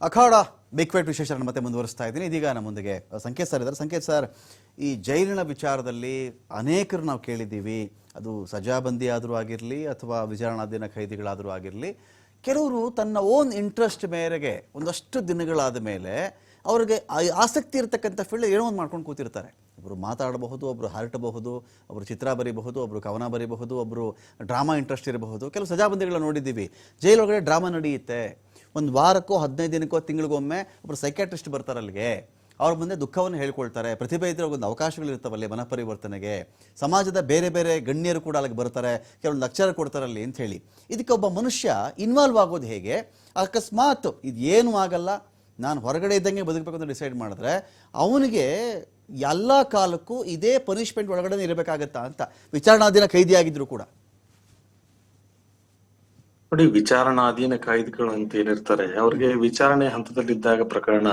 ಅಖಾಡ big fight ವಿಶೇಷ ಮತ್ತೆ ಮುಂದುವರಿಸ್ತಾ ಇದ್ದೀನಿ. ಇದೀಗ ನಮ್ಮ ಮುಂದೆಗೆ ಸಂಕೇತ್ ಸರ್ ಇದ್ದಾರೆ. ಸಂಕೇತ್ ಸರ್, ಈ ಜೈಲಿನ ವಿಚಾರದಲ್ಲಿ ಅನೇಕರು ನಾವು ಕೇಳಿದ್ದೀವಿ, ಅದು ಸಜಾಬಂದಿ ಆದರೂ ಆಗಿರಲಿ ಅಥವಾ ವಿಚಾರಣಾಧೀನ ಖೈದಿಗಳಾದರೂ ಆಗಿರಲಿ, ಕೆಲವರು ತನ್ನ ಓನ್ ಇಂಟ್ರೆಸ್ಟ್ ಮೇರೆಗೆ ಒಂದಷ್ಟು ದಿನಗಳಾದ ಮೇಲೆ ಅವ್ರಿಗೆ ಆಸಕ್ತಿ ಇರತಕ್ಕಂಥ ಫೀಲ್ಡ್ ಏನೋ ಒಂದು ಮಾಡ್ಕೊಂಡು ಕೂತಿರ್ತಾರೆ. ಒಬ್ಬರು ಮಾತಾಡಬಹುದು, ಒಬ್ಬರು ಹರಟಬಹುದು, ಒಬ್ಬರು ಚಿತ್ರ ಬರೀಬಹುದು, ಒಬ್ಬರು ಕವನ ಬರೀಬಹುದು, ಒಬ್ಬರು ಡ್ರಾಮಾ ಇಂಟ್ರೆಸ್ಟ್ ಇರಬಹುದು. ಕೆಲವು ಸಜಾಬಂದಿಗಳನ್ನ ನೋಡಿದ್ದೀವಿ, ಜೈಲೊಳಗಡೆ ಡ್ರಾಮಾ ನಡೆಯುತ್ತೆ. ಒಂದು ವಾರಕ್ಕೋ 15 ದಿನಕ್ಕೋ ತಿಂಗಳಿಗೊಮ್ಮೆ ಒಬ್ಬರು ಸೈಕ್ಯಾಟ್ರಿಸ್ಟ್ ಬರ್ತಾರೆ ಅಲ್ಲಿಗೆ. ಅವ್ರ ಮುಂದೆ ದುಃಖವನ್ನು ಹೇಳ್ಕೊಳ್ತಾರೆ. ಪ್ರತಿಭೆ ಇದ್ದರೆ ಒಂದು ಅವಕಾಶಗಳಿರ್ತಾವಲ್ಲಿ ಮನಪರಿವರ್ತನೆಗೆ. ಸಮಾಜದ ಬೇರೆ ಬೇರೆ ಗಣ್ಯರು ಕೂಡ ಅಲ್ಲಿಗೆ ಬರ್ತಾರೆ, ಕೆಲವೊಂದು ಲೆಕ್ಚರ್ ಕೊಡ್ತಾರಲ್ಲಿ ಅಂತ ಹೇಳಿ. ಇದಕ್ಕೆ ಒಬ್ಬ ಮನುಷ್ಯ ಇನ್ವಾಲ್ವ್ ಆಗೋದು ಹೇಗೆ? ಅಕಸ್ಮಾತ್ ಇದು ಏನೂ ಆಗಲ್ಲ, ನಾನು ಹೊರಗಡೆ ಇದ್ದಂಗೆ ಬದುಕಬೇಕು ಅಂತ ಡಿಸೈಡ್ ಮಾಡಿದ್ರೆ ಅವನಿಗೆ ಎಲ್ಲ ಕಾಲಕ್ಕೂ ಇದೇ ಪನಿಷ್ಮೆಂಟ್ ಒಳಗಡೆ ಇರಬೇಕಾಗತ್ತಾ ಅಂತ, ವಿಚಾರಣಾಧೀನ ಖೈದಿಯಾಗಿದ್ರು ಕೂಡ? ನೋಡಿ, ವಿಚಾರಣಾಧೀನ ಕಾಯ್ದೆಗಳು ಅಂತ ಏನಿರ್ತಾರೆ, ಅವ್ರಿಗೆ ವಿಚಾರಣೆ ಹಂತದಲ್ಲಿದ್ದಾಗ ಪ್ರಕರಣ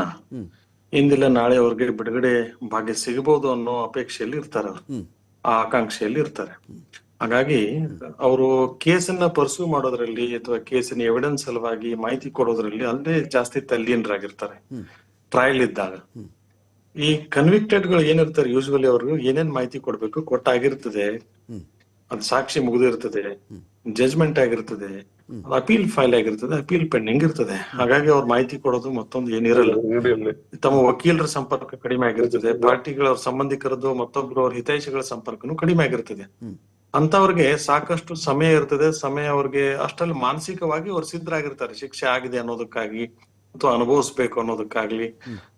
ಇಂದಿಲ್ಲ ನಾಳೆ ಅವ್ರಿಗೆ ಬಿಡುಗಡೆ ಭಾಗ್ಯ ಸಿಗಬಹುದು ಅನ್ನೋ ಅಪೇಕ್ಷೆಯಲ್ಲಿ ಇರ್ತಾರೆ, ಆ ಆಕಾಂಕ್ಷೆಯಲ್ಲಿ ಇರ್ತಾರೆ. ಹಾಗಾಗಿ ಅವರು ಕೇಸನ್ನ ಪರ್ಸ್ಯೂ ಮಾಡೋದ್ರಲ್ಲಿ ಅಥವಾ ಕೇಸಿನ ಎವಿಡೆನ್ಸ್ ಸಲುವಾಗಿ ಮಾಹಿತಿ ಕೊಡೋದ್ರಲ್ಲಿ ಅಲ್ಲೇ ಜಾಸ್ತಿ ತಲ್ಲೀನರಾಗಿರ್ತಾರೆ. ಟ್ರಯಲ್ ಇದ್ದಾಗ ಈ ಕನ್ವಿಕ್ಟೆಡ್ ಗಳು ಏನಿರ್ತಾರೆ, ಯೂಶುವಲಿ ಅವ್ರಿಗೆ ಏನೇನ್ ಮಾಹಿತಿ ಕೊಡ್ಬೇಕು ಕೊಟ್ಟಾಗಿರ್ತದೆ, ಅದು ಸಾಕ್ಷಿ ಮುಗಿದಿರ್ತದೆ, ಜಜ್ಮೆಂಟ್ ಆಗಿರ್ತದೆ, ಅಪೀಲ್ ಫೈಲ್ ಆಗಿರ್ತದೆ, ಅಪೀಲ್ ಪೆಂಡಿಂಗ್ ಇರ್ತದೆ. ಹಾಗಾಗಿ ಅವ್ರ ಮಾಹಿತಿ ಕೊಡೋದು ಮತ್ತೊಂದು ಏನಿರಲ್ಲ. ತಮ್ಮ ವಕೀಲರ ಸಂಪರ್ಕ ಕಡಿಮೆ ಆಗಿರ್ತದೆ, ಪಾರ್ಟಿಗಳ ಸಂಬಂಧಿಕರದ್ದು ಮತ್ತೊಬ್ರು ಅವ್ರ ಹಿತೈಷಿಗಳ ಸಂಪರ್ಕನು ಕಡಿಮೆ ಆಗಿರ್ತದೆ. ಅಂತವ್ರಿಗೆ ಸಾಕಷ್ಟು ಸಮಯ ಇರ್ತದೆ. ಸಮಯ ಅವ್ರಿಗೆ ಅಷ್ಟಲ್ಲಿ ಮಾನಸಿಕವಾಗಿ ಅವ್ರು ಸಿದ್ಧರಾಗಿರ್ತಾರೆ, ಶಿಕ್ಷೆ ಆಗಿದೆ ಅನ್ನೋದಕ್ಕಾಗಿ ಅಥವಾ ಅನುಭವಿಸ್ಬೇಕು ಅನ್ನೋದಕ್ಕಾಗ್ಲಿ,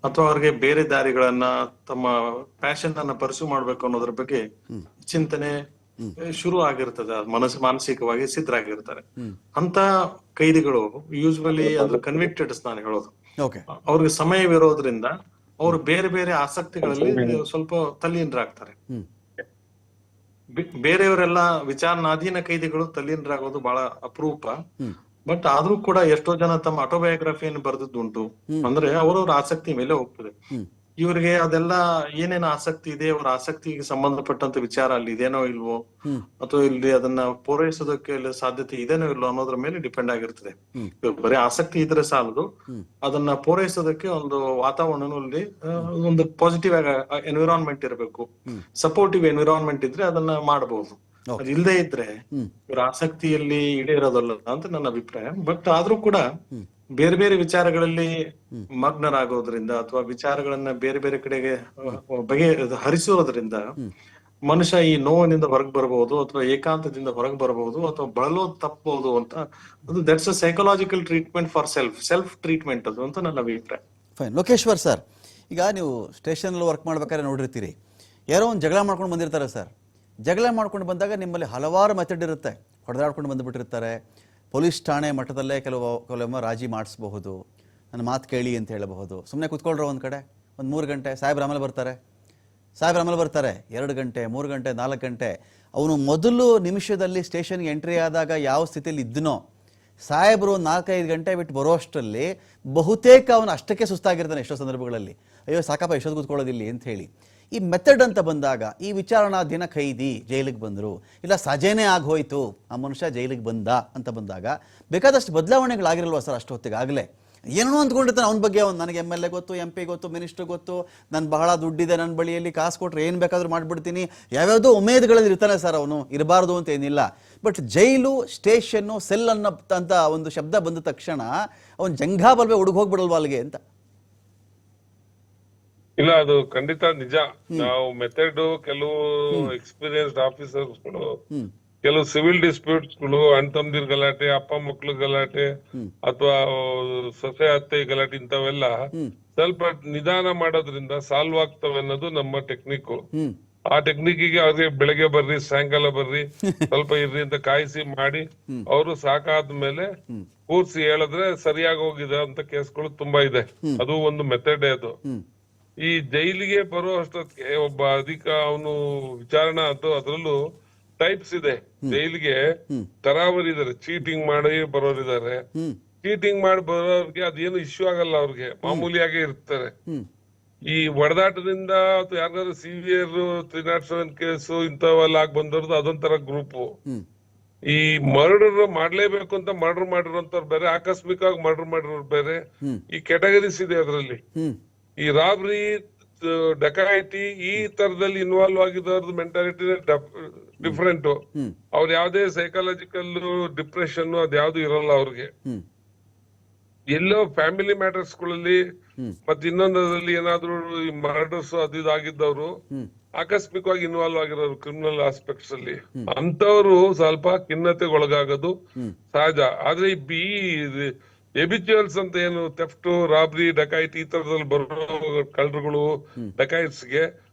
ಅಥವಾ ಅವ್ರಿಗೆ ಬೇರೆ ದಾರಿಗಳನ್ನ ತಮ್ಮ ಪ್ಯಾಷನ್ ಅನ್ನ ಪರ್ಸ್ಯೂ ಮಾಡ್ಬೇಕು ಅನ್ನೋದ್ರ ಬಗ್ಗೆ ಚಿಂತನೆ ಶುರು ಆಗಿರ್ತದೆ. ಮಾನಸಿಕವಾಗಿ ಸಿದ್ಧರಾಗಿರ್ತಾರೆ. ಅಂತ ಕೈದಿಗಳು ಯೂಶುವಲಿ ಅದ್ರ ಕನ್ವಿಕ್ಟೆಡ್ಸ್ ನಾನು ಹೇಳೋದು, ಅವ್ರಿಗೆ ಸಮಯವಿರೋದ್ರಿಂದ ಅವ್ರು ಬೇರೆ ಬೇರೆ ಆಸಕ್ತಿಗಳಲ್ಲಿ ಸ್ವಲ್ಪ ತಲ್ಲೀನರಾಗ್ತಾರೆ. ಬೇರೆಯವರೆಲ್ಲ ವಿಚಾರಣಾಧೀನ ಕೈದಿಗಳು ತಲ್ಲೀನರಾಗೋದು ಬಹಳ ಅಪರೂಪ. ಬಟ್ ಆದ್ರೂ ಕೂಡ ಎಷ್ಟೋ ಜನ ತಮ್ಮ ಆಟೋಬಯೋಗ್ರಫಿಯನ್ನು ಬರೆದದ್ದುಂಟು. ಅಂದ್ರೆ ಅವರವ್ರ ಆಸಕ್ತಿ ಮೇಲೆ ಹೋಗ್ತದೆ. ಇವರಿಗೆ ಅದೆಲ್ಲ ಏನೇನು ಆಸಕ್ತಿ ಇದೆ, ಅವ್ರ ಆಸಕ್ತಿಗೆ ಸಂಬಂಧಪಟ್ಟಂತ ವಿಚಾರ ಅಲ್ಲಿ ಇದೇನೋ ಇಲ್ವೋ, ಅಥವಾ ಇಲ್ಲಿ ಅದನ್ನ ಪೂರೈಸೋದಕ್ಕೆ ಸಾಧ್ಯತೆ ಇದೇನೋ ಇಲ್ವೋ ಅನ್ನೋದ್ರ ಮೇಲೆ ಡಿಪೆಂಡ್ ಆಗಿರ್ತದೆ. ಬರೀ ಆಸಕ್ತಿ ಇದ್ರೆ ಸಾಲದು, ಅದನ್ನ ಪೂರೈಸೋದಕ್ಕೆ ಒಂದು ವಾತಾವರಣದಲ್ಲಿ ಒಂದು ಪಾಸಿಟಿವ್ ಎನ್ವಿರಾನ್ಮೆಂಟ್ ಇರಬೇಕು. ಸಪೋರ್ಟಿವ್ ಎನ್ವಿರಾನ್ಮೆಂಟ್ ಇದ್ರೆ ಅದನ್ನ ಮಾಡಬಹುದು. ಅದು ಇಲ್ಲದೆ ಇದ್ರೆ ಇವ್ರ ಆಸಕ್ತಿಯಲ್ಲಿ ಈಡೇರೋದಲ್ಲ ಅಂತ ನನ್ನ ಅಭಿಪ್ರಾಯ. ಬಟ್ ಆದ್ರೂ ಕೂಡ ಬೇರೆ ಬೇರೆ ವಿಚಾರಗಳಲ್ಲಿ ಮಗ್ನರಾಗೋದ್ರಿಂದ ಅಥವಾ ವಿಚಾರಗಳನ್ನ ಬೇರೆ ಬೇರೆ ಕಡೆಗೆ ಹರಿಸೋದ್ರಿಂದ ಮನುಷ್ಯ ಈ ನೋವಿನಿಂದ ಹೊರಗೆ ಬರಬಹುದು, ಅಥವಾ ಏಕಾಂತದಿಂದ ಹೊರಗೆ ಬರಬಹುದು, ಅಥವಾ ಬಳಲೋದು ತಪ್ಪಬಹುದು ಅಂತ. ಅದು that's a psychological treatment for self treatment ಅದು ಅಂತ ನನ್ನ ಅಭಿಪ್ರಾಯ. ಫೈನ್. ಲೋಕೇಶ್ವರ್ ಸರ್, ಈಗ ನೀವು ಸ್ಟೇಷನ್ ವರ್ಕ್ ಮಾಡ್ಬೇಕಾದ್ರೆ ನೋಡಿರ್ತೀರಿ, ಯಾರೋ ಒಂದು ಜಗಳ ಮಾಡ್ಕೊಂಡು ಬಂದಿರ್ತಾರೆ ಸರ್. ಜಗಳ ಮಾಡ್ಕೊಂಡು ಬಂದಾಗ ನಿಮ್ಮಲ್ಲಿ ಹಲವಾರು ಮೆಥಡ್ ಇರುತ್ತೆ. ಹೊಡೆದಾಡ್ಕೊಂಡು ಬಂದುಬಿಟ್ಟಿರ್ತಾರೆ. ಪೊಲೀಸ್ ಠಾಣೆ ಮಟ್ಟದಲ್ಲೇ ಕೆಲವೊಮ್ಮೆ ರಾಜಿ ಮಾಡಿಸಬಹುದು, ನನ್ನ ಮಾತು ಕೇಳಿ ಅಂತ ಹೇಳಬಹುದು. ಸುಮ್ಮನೆ ಕೂತ್ಕೊಳ್ರೋ ಒಂದು ಕಡೆ ಒಂದು 3 ಗಂಟೆ, ಸಾಹೇಬ್ರ ಆಮೇಲೆ ಬರ್ತಾರೆ 2 ಗಂಟೆ 3 ಗಂಟೆ 4 ಗಂಟೆ. ಅವನು ಮೊದಲು ನಿಮಿಷದಲ್ಲಿ ಸ್ಟೇಷನ್ಗೆ ಎಂಟ್ರಿ ಆದಾಗ ಯಾವ ಸ್ಥಿತಿಯಲ್ಲಿ ಇದ್ದನೋ, ಸಾಹೇಬರು 4-5 ಗಂಟೆ ಬಿಟ್ಟು ಬರೋ ಅಷ್ಟರಲ್ಲಿ ಬಹುತೇಕ ಅವನು ಅಷ್ಟಕ್ಕೆ ಸುಸ್ತಾಗಿರ್ತಾನೆ ಎಷ್ಟೋ ಸಂದರ್ಭಗಳಲ್ಲಿ. ಅಯ್ಯೋ ಸಾಕಪ್ಪ ಎಷ್ಟೊತ್ತು ಕೂತ್ಕೊಳ್ಳೋದಿಲ್ಲಿ ಅಂತ ಹೇಳಿ. ಈ ಮೆಥಡ್ ಅಂತ ಬಂದಾಗ, ಈ ವಿಚಾರಣಾಧೀನ ಖೈದಿ ಜೈಲಿಗೆ ಬಂದರು, ಇಲ್ಲ ಸಜೆನೇ ಆಗೋಯ್ತು, ಆ ಮನುಷ್ಯ ಜೈಲಿಗೆ ಬಂದ ಅಂತ ಬಂದಾಗ ಬೇಕಾದಷ್ಟು ಬದಲಾವಣೆಗಳಾಗಿರಲ್ವ ಸರ್ ಅಷ್ಟೊತ್ತಿಗಾಗಲೇ? ಏನೋ ಅಂದ್ಕೊಂಡಿರ್ತಾನೆ ಅವನ ಬಗ್ಗೆ. ನನಗೆ MLA ಗೊತ್ತು, MP ಗೊತ್ತು, ಮಿನಿಸ್ಟರ್ ಗೊತ್ತು, ನಾನು ಬಹಳ ದುಡ್ಡಿದೆ ನನ್ನ ಬಳಿಯಲ್ಲಿ, ಕಾಸು ಕೊಟ್ಟರೆ ಏನು ಬೇಕಾದರೂ ಮಾಡಿಬಿಡ್ತೀನಿ, ಯಾವ್ಯಾವುದೋ ಉಮೇದುಗಳಲ್ಲಿ ಇರ್ತಾನೆ ಸರ್ ಅವನು. ಇರಬಾರ್ದು ಅಂತ ಏನಿಲ್ಲ. ಬಟ್ ಜೈಲು, ಸ್ಟೇಷನ್ನು, ಸೆಲ್ ಅಂತ ಒಂದು ಶಬ್ದ ಬಂದ ತಕ್ಷಣ ಅವನು ಜಂಘಾಬಲ್ವೆ ಹುಡುಗ ಹೋಗ್ಬಿಡಲ್ವ ಅಲ್ಲಿಗೆ ಅಂತ? ಇಲ್ಲ, ಅದು ಖಂಡಿತ ನಿಜ. ನಾವು ಮೆಥಡ್ ಕೆಲವು ಎಕ್ಸ್ಪೀರಿಯನ್ಸ್ಡ್ ಆಫೀಸರ್ಸ್ಗಳು, ಕೆಲವು ಸಿವಿಲ್ ಡಿಸ್ಪ್ಯೂಟ್ಸ್ಗಳು, ಅಣ್ಣ ತಮ್ಮದಿರ್ ಗಲಾಟೆ, ಅಪ್ಪ ಮಕ್ಳು ಗಲಾಟೆ, ಅಥವಾ ಸೊಸೆ ಅತ್ತೆ ಗಲಾಟೆ, ಇಂಥವೆಲ್ಲ ಸ್ವಲ್ಪ ನಿಧಾನ ಮಾಡೋದ್ರಿಂದ ಸಾಲ್ವ್ ಆಗ್ತವೆ ಅನ್ನೋದು ನಮ್ಮ ಟೆಕ್ನಿಕ್. ಆ ಟೆಕ್ನಿಕ್ಗೆ ಅವ್ರಿಗೆ ಬೆಳಗ್ಗೆ ಬರ್ರಿ, ಸಾಯಂಕಾಲ ಬರ್ರಿ, ಸ್ವಲ್ಪ ಇರ್ರಿ ಅಂತ ಕಾಯಿಸಿ ಮಾಡಿ ಅವರು ಸಾಕಾದ್ಮೇಲೆ ಕೂರ್ಸಿ ಹೇಳಿದ್ರೆ ಸರಿಯಾಗಿ ಹೋಗಿದೆ ಅಂತ ಕೇಸ್ಗಳು ತುಂಬಾ ಇದೆ. ಅದು ಒಂದು ಮೆಥಡ್. ಅದು ಈ ಜೈಲಿಗೆ ಬರೋ ಅಷ್ಟೊತ್ತಿಗೆ ಒಬ್ಬ ಅವನು ವಿಚಾರಣಾ ಅದ್ರಲ್ಲೂ ಟೈಪ್ಸ್ ಇದೆ. ಜೈಲಿಗೆ ತರಾವರಿ ಇದಾರೆ. ಚೀಟಿಂಗ್ ಮಾಡಿ ಬರೋರಿದ್ದಾರೆ. ಚೀಟಿಂಗ್ ಮಾಡಿ ಬರೋರ್ಗೆ ಅದೇನು ಇಶ್ಯೂ ಆಗಲ್ಲ, ಅವ್ರಿಗೆ ಮಾಮೂಲಿಯಾಗಿ ಇರ್ತಾರೆ. ಈ ಒಡೆದಾಟದಿಂದ ಅಥವಾ ಯಾರಿಗಾದ್ರು ಸಿವಿಯರ್ 307 ಕೇಸು ಇಂಥವೆಲ್ಲ ಆಗಿ ಬಂದವ್ರದ್ದು ಅದೊಂಥರ ಗ್ರೂಪ್. ಈ ಮರ್ಡರ್ ಮಾಡ್ಲೇಬೇಕು ಅಂತ ಮರ್ಡರ್ ಮಾಡಿರೋಂಥವ್ರು ಬೇರೆ, ಆಕಸ್ಮಿಕವಾಗಿ ಮರ್ಡರ್ ಮಾಡಿರೋರು ಬೇರೆ, ಈ ಕ್ಯಾಟಗರೀಸ್ ಇದೆ ಅದರಲ್ಲಿ. ಈ ರಾಬ್ರಿ, ಡಕಾಯಿತಿ ಈ ತರದಲ್ಲಿ ಇನ್ವಾಲ್ವ್ ಆಗಿದ್ದವ್ರದ್ದು ಮೆಂಟಾಲಿಟಿ ಡಿಫ್ರೆಂಟ್. ಅವ್ರು ಯಾವ್ದೇ ಸೈಕಾಲಜಿಕಲ್ ಡಿಪ್ರೆಷನ್ ಅದ್ಯಾವ್ದು ಇರಲ್ಲ ಅವ್ರಿಗೆ. ಎಲ್ಲೋ ಫ್ಯಾಮಿಲಿ ಮ್ಯಾಟರ್ಸ್ ಗಳಲ್ಲಿ ಮತ್ತೆ ಇನ್ನೊಂದರಲ್ಲಿ ಏನಾದ್ರು ಮರ್ಡರ್ಸ್ ಅದು ಇದಾಗಿದ್ದವ್ರು ಆಕಸ್ಮಿಕವಾಗಿ ಇನ್ವಾಲ್ವ್ ಆಗಿರೋರು ಕ್ರಿಮಿನಲ್ ಆಸ್ಪೆಕ್ಟ್ಸ್ ಅಲ್ಲಿ, ಅಂತವ್ರು ಸ್ವಲ್ಪ ಖಿನ್ನತೆಗೊಳಗಾಗೋದು ಸಹಜ. ಆದ್ರೆ ಈ ಎಬಿಚುವಲ್ಸ್ ಅಂತ ಏನು ಥೆಫ್ಟ್, ರಾಬ್ರಿ, ಡಕಾಯಿತಿ ಈ ತರದಲ್ಲಿ ಬರೋ ಕಳ್ಳರುಗಳು, ಡಕಾಯಿಟ್ಸ್ಗೆ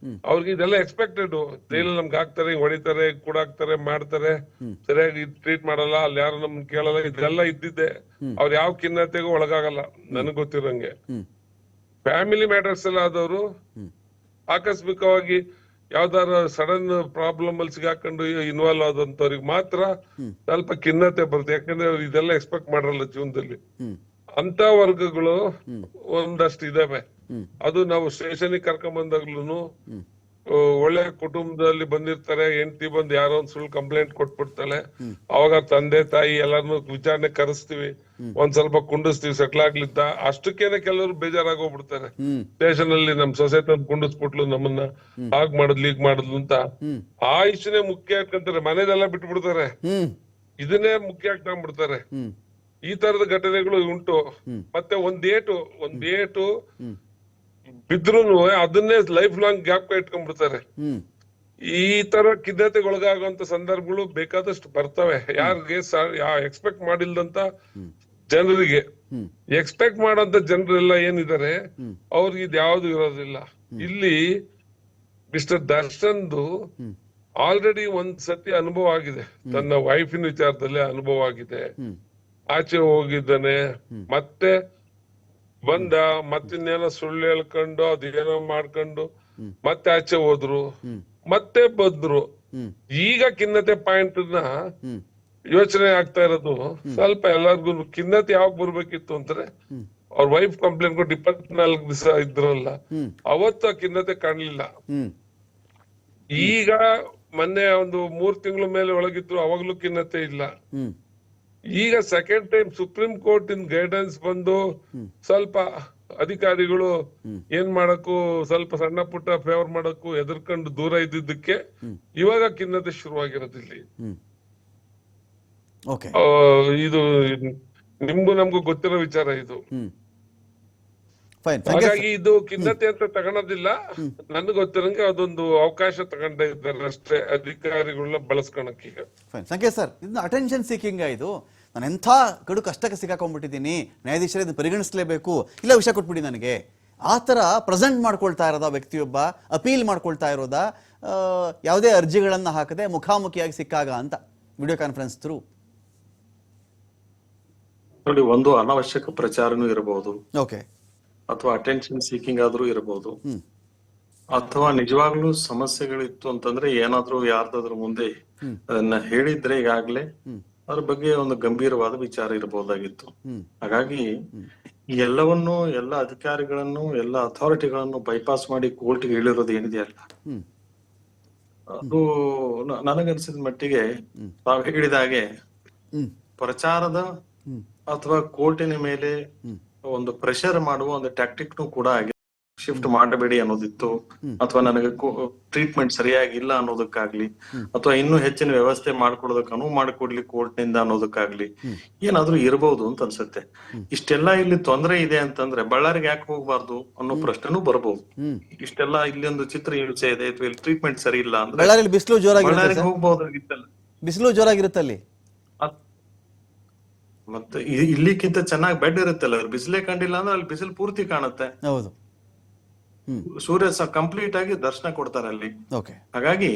ಅವ್ರಿಗೆ ಇದೆಲ್ಲ ಎಕ್ಸ್ಪೆಕ್ಟೆಡ್. ಜೈಲಲ್ಲಿ ನಮ್ಗೆ ಹಾಕ್ತಾರೆ, ಹೊಡಿತಾರೆ, ಕೂಡಾಕ್ತಾರೆ, ಮಾಡ್ತಾರೆ, ಸರಿಯಾಗಿ ಟ್ರೀಟ್ ಮಾಡಲ್ಲ, ಅಲ್ಲಿ ಯಾರು ನಮ್ಗೆ ಕೇಳಲ್ಲ, ಇದೆಲ್ಲ ಇದ್ದಿದ್ದೆ. ಅವ್ರು ಯಾವ ಖಿನ್ನತೆಗೂ ಒಳಗಾಗಲ್ಲ ನನಗ್ ಗೊತ್ತಿರಂಗೆ. ಫ್ಯಾಮಿಲಿ ಮ್ಯಾಟರ್ಸ್ ಎಲ್ಲ ಆದವರು ಆಕಸ್ಮಿಕವಾಗಿ ಯಾವ್ದಾರ ಸಡನ್ ಪ್ರಾಬ್ಲಮ್ ಅಲ್ಲಿ ಸಿಗಾಕೊಂಡು ಇನ್ವಾಲ್ವ್ ಆದಂತವ್ರಿಗೆ ಮಾತ್ರ ಸ್ವಲ್ಪ ಖಿನ್ನತೆ ಬರುತ್ತೆ, ಯಾಕಂದ್ರೆ ಅವ್ರು ಇದೆಲ್ಲ ಎಕ್ಸ್ಪೆಕ್ಟ್ ಮಾಡಲ್ಲ ಜೀವನದಲ್ಲಿ. ಅಂತ ವರ್ಗಗಳು ಒಂದಷ್ಟು ಇದಾವೆ. ಅದು ನಾವು ಸ್ಟೇಷನ್ಗೆ ಕರ್ಕೊಂಡ್ ಬಂದಾಗ್ಲೂ ಒಳ್ಳೆ ಕುಟುಂಬದಲ್ಲಿ ಬಂದಿರ್ತಾರೆ, ಹೆಂಡತಿ ಬಂದು ಯಾರೋ ಒಂದ್ ಸುಳ್ಳು ಕಂಪ್ಲೇಂಟ್ ಕೊಟ್ಬಿಡ್ತಾಳೆ, ಅವಾಗ ತಂದೆ ತಾಯಿ ಎಲ್ಲಾರ್ನು ವಿಚಾರಣೆ ಕರೆಸ್ತೀವಿ, ಒಂದ್ ಸ್ವಲ್ಪ ಕುಂಡಿಸ್ತೀವಿ ಸೆಟ್ಲ್ ಆಗ್ಲಿದ್ದ. ಅಷ್ಟಕ್ಕೇನೆ ಕೆಲವರು ಬೇಜಾರಾಗೋಗ್ಬಿಡ್ತಾರೆ, ಸ್ಟೇಷನ್ ಅಲ್ಲಿ ನಮ್ ಸೊಸೆ ತಂದು ಕುಂಡಿಸ್ಬಿಟ್ಲು, ನಮ್ಮನ್ನ ಹಾಗ್ ಮಾಡಿದ್ಲು ಹೀಗ್ ಮಾಡಿದ್ಲು ಅಂತ. ಆ ಇಷ್ಟನೇ ಮುಖ್ಯ ಹಾಕಂತಾರೆ, ಮನೆದೆಲ್ಲ ಬಿಟ್ಬಿಡ್ತಾರೆ, ಇದನ್ನೇ ಮುಖ್ಯ ಹಾಕ್ಬಿಡ್ತಾರೆ. ಈ ತರದ ಘಟನೆಗಳು ಉಂಟು. ಮತ್ತೆ ಒಂದೇಟು ಬಿದ್ರು ಅದನ್ನೇ ಲೈಫ್ ಲಾಂಗ್ ಗ್ಯಾಪ್ ಇಟ್ಕೊಂಡ್ಬಿಡ್ತಾರೆ. ಈ ತರ ಖಿನ್ನತೆಗೊಳಗಾಗುವಂತ ಸಂದರ್ಭಗಳು ಬೇಕಾದಷ್ಟು ಬರ್ತವೆ. ಯಾರಿಗೆ ಎಕ್ಸ್ಪೆಕ್ಟ್ ಮಾಡಿಲ್ದಂತ ಜನರಿಗೆ. ಎಕ್ಸ್ಪೆಕ್ಟ್ ಮಾಡೋಂತ ಜನರೆಲ್ಲ ಏನಿದ್ದಾರೆ ಅವ್ರಿಗೆ ಇದ್ಯಾವ್ದು ಇರೋದಿಲ್ಲ. ಇಲ್ಲಿ ಮಿಸ್ಟರ್ ದರ್ಶನ್ದು ಆಲ್ರೆಡಿ ಒಂದ್ ಸತಿ ಅನುಭವ ಆಗಿದೆ, ತನ್ನ ವೈಫಿನ ವಿಚಾರದಲ್ಲಿ ಅನುಭವ ಆಗಿದೆ. ಆಚೆ ಹೋಗಿದ್ದಾನೆ, ಮತ್ತೆ ಬಂದ, ಮತ್ತಿನ್ನೇನೋ ಸುಳ್ಳು ಹೇಳ್ಕೊಂಡು ಅದೇನೋ ಮಾಡ್ಕೊಂಡು ಮತ್ತೆ ಆಚೆ ಹೋದ್ರು, ಮತ್ತೆ ಬಂದ್ರು. ಈಗ ಖಿನ್ನತೆ ಪಾಯಿಂಟ್ ನ ಯೋಚನೆ ಆಗ್ತಾ ಇರೋದು ಸ್ವಲ್ಪ ಎಲ್ಲಾರ್ಗು. ಖಿನ್ನತೆ ಯಾವಾಗ ಬರ್ಬೇಕಿತ್ತು ಅಂದ್ರೆ ಅವ್ರ ವೈಫ್ ಕಂಪ್ಲೇಂಟ್ ಕೊಟ್ಟು 24 ದಿವಸ ಇದ್ರಲ್ಲ, ಅವತ್ತು ಆ ಖಿನ್ನತೆ ಕಾಣ್ಲಿಲ್ಲ. ಈಗ ಮೊನ್ನೆ ಒಂದು 3 ತಿಂಗಳ ಮೇಲೆ ಒಳಗಿದ್ರು, ಅವಾಗ್ಲೂ ಖಿನ್ನತೆ ಇಲ್ಲ. ಈಗ second time supreme court in guidance ಬಂದು ಸ್ವಲ್ಪ ಅಧಿಕಾರಿಗಳು ಏನ್ ಮಾಡಕ್ಕೂ ಸ್ವಲ್ಪ ಸಣ್ಣ ಪುಟ್ಟ ಫೇವರ್ ಮಾಡಕ್ಕೂ ಎದುರ್ಕೊಂಡು ದೂರ ಇದ್ದಿದ್ದಕ್ಕೆ ಇವಾಗ ಖಿನ್ನತೆ ಶುರುವಾಗಿರೋದಿಲ್ಲ. ಇದು ನಿಮ್ಗೂ ನಮ್ಗೂ ಗೊತ್ತಿರೋ ವಿಚಾರ ಇದು. ಹಾಗಾಗಿ ಇದು ಖಿನ್ನತೆ ಅಂತ ತಗೊಳೋದಿಲ್ಲ. ನನ್ಗೆ ಗೊತ್ತಿರಂಗೆ ಅದೊಂದು ಅವಕಾಶ ತಗೊಂಡಿದ್ದಾರೆ ಅಷ್ಟೇ ಅಧಿಕಾರಿಗಳನ್ನ ಬಳಸ್ಕೊಳಕ್. ಈಗ ಸಂಕೇತ್ ಸರ್, ಇದನ್ನ ಅಟೆನ್ಷನ್ ಸೀಕಿಂಗ್, ಇದು ನಾನು ಎಂಥ ಕಡು ಕಷ್ಟಕ್ಕೆ ಸಿಕ್ಕಾಕೊಂಡ್ಬಿಟ್ಟಿದ್ದೀನಿ, ನ್ಯಾಯಾಧೀಶರೇ ಇದನ್ನು ಪರಿಗಣಿಸಲೇಬೇಕು, ಇಲ್ಲ ವಿಷಯ ಕೊಟ್ಬಿಡಿ ನನಗೆ, ಆ ಥರ ಪ್ರೆಸೆಂಟ್ ಮಾಡ್ಕೊಳ್ತಾ ಇರೋದ ವ್ಯಕ್ತಿಯೊಬ್ಬ, ಅಪೀಲ್ ಮಾಡ್ಕೊಳ್ತಾ ಇರೋದ, ಯಾವುದೇ ಅರ್ಜಿಗಳನ್ನು ಹಾಕದೆ ಮುಖಾಮುಖಿಯಾಗಿ ಸಿಕ್ಕಾಗ ಅಂತ ವಿಡಿಯೋ ಕಾನ್ಫರೆನ್ಸ್ ಥ್ರೂ. ನೋಡಿ, ಒಂದು ಅನಾವಶ್ಯಕ ಪ್ರಚಾರನೂ ಇರಬಹುದು, ಓಕೆ, ಅಥವಾ ಅಟೆನ್ಷನ್ ಸೀಕಿಂಗ್ ಆದ್ರೂ ಇರಬಹುದು, ಅಥವಾ ನಿಜವಾಗ್ಲೂ ಸಮಸ್ಯೆಗಳಿತ್ತು ಅಂತಂದ್ರೆ ಏನಾದ್ರೂ ಯಾರ್ದಾದ್ರೂ ಮುಂದೆ ಅದನ್ನ ಹೇಳಿದ್ರೆ ಈಗಾಗ್ಲೇ ಅದ್ರ ಬಗ್ಗೆ ಒಂದು ಗಂಭೀರವಾದ ವಿಚಾರ ಇರಬಹುದಾಗಿತ್ತು. ಹಾಗಾಗಿ ಎಲ್ಲವನ್ನೂ, ಎಲ್ಲ ಅಧಿಕಾರಿಗಳನ್ನು, ಎಲ್ಲ ಅಥಾರಿಟಿಗಳನ್ನು ಬೈಪಾಸ್ ಮಾಡಿ ಕೋರ್ಟ್ಗೆ ಇಳಿರೋದು ಏನಿದೆಯಲ್ಲ, ಅದು ನನಗನ್ಸಿದ ಮಟ್ಟಿಗೆ ತಾವು ಹೇಳಿದ ಹಾಗೆ ಪ್ರಚಾರದ ಅಥವಾ ಕೋರ್ಟಿನ ಮೇಲೆ ಒಂದು ಪ್ರೆಷರ್ ಮಾಡುವ ಒಂದು ಟ್ಯಾಕ್ಟಿಕ್ನು ಕೂಡ ಆಗಿದೆ. ಶಿಫ್ಟ್ ಮಾಡಬೇಡಿ ಅನ್ನೋದಿತ್ತು, ಅಥವಾ ನನಗೆ ಟ್ರೀಟ್ಮೆಂಟ್ ಸರಿಯಾಗಿಲ್ಲ ಅನ್ನೋದಕ್ಕಾಗ್ಲಿ, ಅಥವಾ ಇನ್ನೂ ಹೆಚ್ಚಿನ ವ್ಯವಸ್ಥೆ ಮಾಡ್ಕೊಡೋದಕ್ಕೆ ಅನುವು ಮಾಡಿಕೊಡ್ಲಿ ಕೋರ್ಟ್ ನಿಂದ ಅನ್ನೋದಕ್ಕಾಗ್ಲಿ ಏನಾದ್ರೂ ಇರಬಹುದು ಅಂತ ಅನ್ಸುತ್ತೆ. ಇಷ್ಟೆಲ್ಲಾ ಇಲ್ಲಿ ತೊಂದರೆ ಇದೆ ಅಂತಂದ್ರೆ ಬಳ್ಳಾರಿಗೆ ಯಾಕೆ ಹೋಗ್ಬಾರ್ದು ಅನ್ನೋ ಪ್ರಶ್ನೆನೂ ಬರಬಹುದು. ಇಷ್ಟೆಲ್ಲ ಇಲ್ಲಿ ಒಂದು ಚಿತ್ರ ಹಿಂಸೆ ಇದೆ ಅಥವಾ ಇಲ್ಲಿ ಟ್ರೀಟ್ಮೆಂಟ್ ಸರಿ ಇಲ್ಲ ಅಂದ್ರೆ ಬಿಸಿಲು ಜೋರಾಗಿ ಹೋಗ್ಬಹುದಾಗಿತ್ತಲ್ಲ. ಬಿಸಿಲು ಜೋರಾಗಿರುತ್ತೆ ಅಲ್ಲಿ, ಮತ್ತೆ ಇಲ್ಲಿಕ್ಕಿಂತ ಚೆನ್ನಾಗಿ ಬೆಡ್ ಇರುತ್ತಲ್ಲ, ಬಿಸಿಲೇ ಕಂಡಿಲ್ಲ ಅಂದ್ರೆ ಅಲ್ಲಿ ಬಿಸಿಲು ಪೂರ್ತಿ ಕಾಣುತ್ತೆ. ಹೌದು, ಸೂರ್ಯ ಕಂಪ್ಲೀಟ್ ಆಗಿ ದರ್ಶನ ಕೊಡ್ತಾರೆ ಅಲ್ಲಿ. ಹಾಗಾಗಿ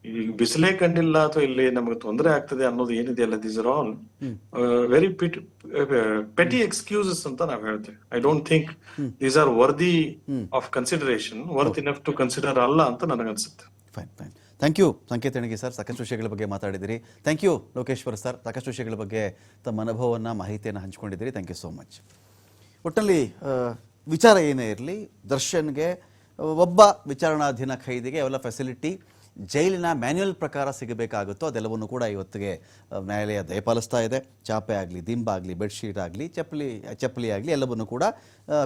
ಈ ಬಿಸಿಲೇ ಕಂಡಿಲ್ಲ ಅಥವಾ ಇಲ್ಲಿ ನಮಗೆ ತೊಂದರೆ ಆಗ್ತದೆ ಅನ್ನೋದು ಏನಿದೆಯಲ್ಲ, these are all very petty excuses ಅಂತ ನಾವ್ ಹೇಳ್ತೇವೆ. I don't think these are worthy of consideration, worth enough to consider ಅಲ್ಲ ಅಂತ ನನಗನ್ಸುತ್ತೆ. Fine. Thank you Sanket Henagi sir, ಸಾಕಷ್ಟು ವಿಷಯಗಳ ಬಗ್ಗೆ ಮಾತಾಡಿದಿರಿ. ಥ್ಯಾಂಕ್ ಯು ಲೋಕೇಶ್ವರ್ ಸರ್, ಸಾಕಷ್ಟು ವಿಷಯಗಳ ಬಗ್ಗೆ ತಮ್ಮ ಅನುಭವವನ್ನು, ಮಾಹಿತಿಯನ್ನು ಹಂಚಿಕೊಂಡಿದ್ದೀರಿ. Thank you so much. ಒಟ್ಟಲ್ಲಿ ವಿಚಾರ ಏನೇ ಇರಲಿ, ದರ್ಶನ್ಗೆ, ಒಬ್ಬ ವಿಚಾರಣಾಧೀನ ಖೈದಿಗೆ ಅವೆಲ್ಲ ಫೆಸಿಲಿಟಿ ಜೈಲಿನ ಮ್ಯಾನ್ಯುಯಲ್ ಪ್ರಕಾರ ಸಿಗಬೇಕಾಗುತ್ತೋ ಅದೆಲ್ಲವನ್ನು ಕೂಡ ಇವತ್ತಿಗೆ ನ್ಯಾಯಾಲಯ ದಯಪಾಲಿಸ್ತಾ ಇದೆ. ಚಾಪೆ ಆಗಲಿ, ದಿಂಬಾಗಲಿ, ಬೆಡ್ಶೀಟ್ ಆಗಲಿ, ಚಪ್ಪಲಿ ಆಗಲಿ ಎಲ್ಲವನ್ನು ಕೂಡ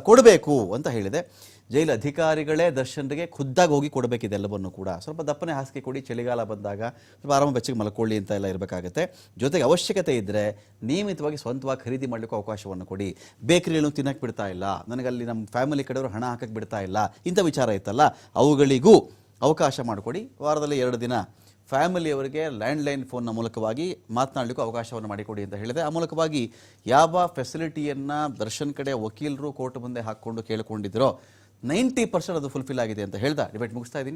ಕೊಡಬೇಕು ಅಂತ ಹೇಳಿದೆ. ಜೈಲು ಅಧಿಕಾರಿಗಳೇ ದರ್ಶನ್ಗೆ ಖುದ್ದಾಗಿ ಹೋಗಿ ಕೊಡಬೇಕಿದೆಲ್ಲವನ್ನು ಕೂಡ. ಸ್ವಲ್ಪ ದಪ್ಪನೆ ಹಾಸಿಗೆ ಕೊಡಿ, ಚಳಿಗಾಲ ಬಂದಾಗ ಸ್ವಲ್ಪ ಆರಾಮ ಬೆಚ್ಚಗೆ ಮಲ್ಕೊಳ್ಳಿ ಅಂತ ಎಲ್ಲ ಇರಬೇಕಾಗುತ್ತೆ. ಜೊತೆಗೆ ಅವಶ್ಯಕತೆ ಇದ್ದರೆ ನಿಯಮಿತವಾಗಿ ಸ್ವಂತವಾಗಿ ಖರೀದಿ ಮಾಡಲಿಕ್ಕೂ ಅವಕಾಶವನ್ನು ಕೊಡಿ. ಬೇಕರಿಯನ್ನು ತಿನ್ನಕ್ಕೆ ಬಿಡ್ತಾ ಇಲ್ಲ, ನನಗಲ್ಲಿ ನಮ್ಮ ಫ್ಯಾಮಿಲಿ ಕಡೆಯವರು ಹಣ ಹಾಕಕ್ಕೆ ಬಿಡ್ತಾ ಇಲ್ಲ, ಇಂಥ ವಿಚಾರ ಇತ್ತಲ್ಲ, ಅವುಗಳಿಗೂ ಅವಕಾಶ ಮಾಡಿಕೊಡಿ. ವಾರದಲ್ಲಿ 2 ದಿನ ಫ್ಯಾಮಿಲಿಯವರಿಗೆ ಲ್ಯಾಂಡ್ಲೈನ್ ಫೋನ್ನ ಮೂಲಕವಾಗಿ ಮಾತನಾಡಲಿಕ್ಕೂ ಅವಕಾಶವನ್ನು ಮಾಡಿಕೊಡಿ ಅಂತ ಹೇಳಿದೆ. ಆ ಮೂಲಕವಾಗಿ ಯಾವ ಫೆಸಿಲಿಟಿಯನ್ನು ದರ್ಶನ್ ಕಡೆ ವಕೀಲರು ಕೋರ್ಟ್ ಮುಂದೆ ಹಾಕ್ಕೊಂಡು ಕೇಳಿಕೊಂಡಿದ್ದರೋ 90% ಅದು ಫುಲ್ಫಿಲ್ ಆಗಿದೆ ಅಂತ ಹೇಳ್ದ ಡಿಬೇಟ್ ಮುಗಿಸ್ತಾ ಇದ್ದೀನಿ.